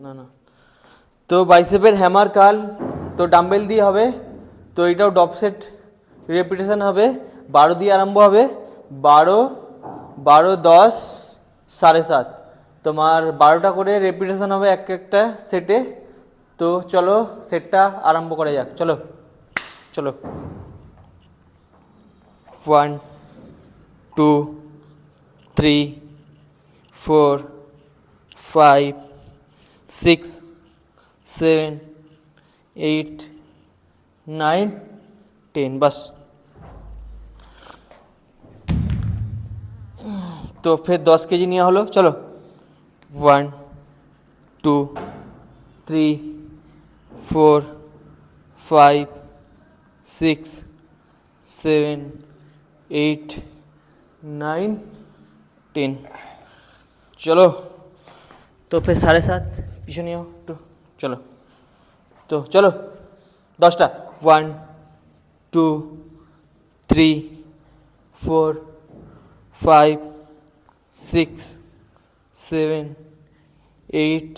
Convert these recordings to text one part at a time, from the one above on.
না না, তো বাইসেপের হ্যামার কার্ল তো ডাম্বেল দিয়ে হবে। তো এটাও ডপ সেট রেপিটেশন হবে, 12 দিয়ে আরম্ভ হবে, 12 12 10 7.5, তোমার 12টা করে রেপিটেশন হবে এক একটা সেটে। তো চলো সেটটা আরম্ভ করা যাক, চলো চলো। 1 2 3 4 5 6 7 8 9 10, बस। तो फिर 10 केजी নেওয়া হলো, চলো। 1 2 3 4 5 6 7 8 9 10, चलो। तो फिर 7.5 পিছনে নিও একটু, চলো। তো চলো 10টা। 1 2 3 4 5 6 7 8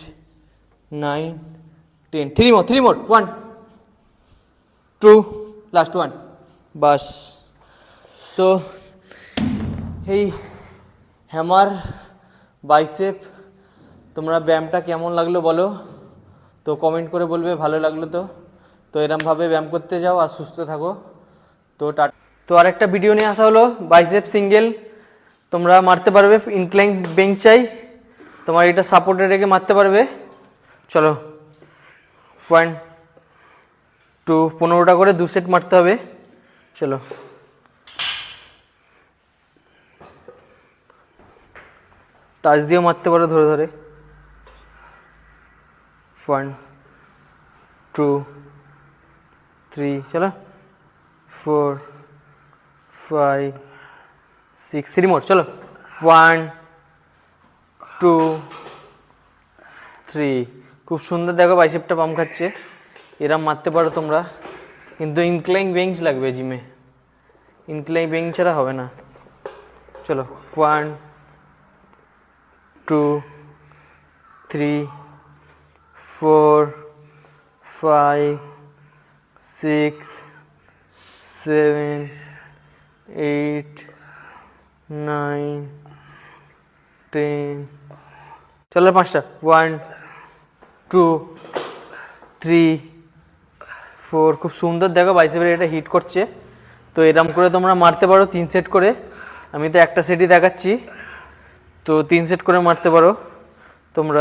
9 10, 3 more 1 2 লাস্ট 1, বাস। তো এই হ্যামার বাইসেপ তোমরা ব্যায়ামটা কেমন লাগলো বলো, তো কমেন্ট করে বলবে ভালো লাগলো। তো এরমভাবে ব্যায়াম করতে যাও আর সুস্থ থাকো। তো আরেকটা ভিডিও নিয়ে আসা হলো বাইসেপ সিঙ্গেল, তোমরা মারতে পারবে ইনক্লাইন বেঞ্চ চাই, তোমার এটা সাপোর্টে রেখে মারতে পারবে। চলো 1 2 15টা করে 2 সেট মারতে হবে, চলো। টাচ দিয়েও মারতে পারো ধরে ধরে। 1 2 3, চলো। 4 5 6, 3 more, চলো। 1 2 3, খুব সুন্দর, দেখো বাইসেপটা পাম্প খাচ্ছে। এরম মারতে পারো তোমরা, কিন্তু ইনক্লাইন বেঞ্চ লাগবে জিমে, ইনক্লাইন বেঞ্চ ছাড়া হবে না। চলো 1 2 3 4 5 6 7 8 9 10, চলো 5টা। 1 2 3 4, খুব সুন্দর, দেখো বাইসেপের এটা হিট করছে। তো এরম করে তোমরা মারতে পারো 3 সেট করে, আমি তো একটা সেটই দেখাচ্ছি, তো 3 সেট করে মারতে পারো তোমরা।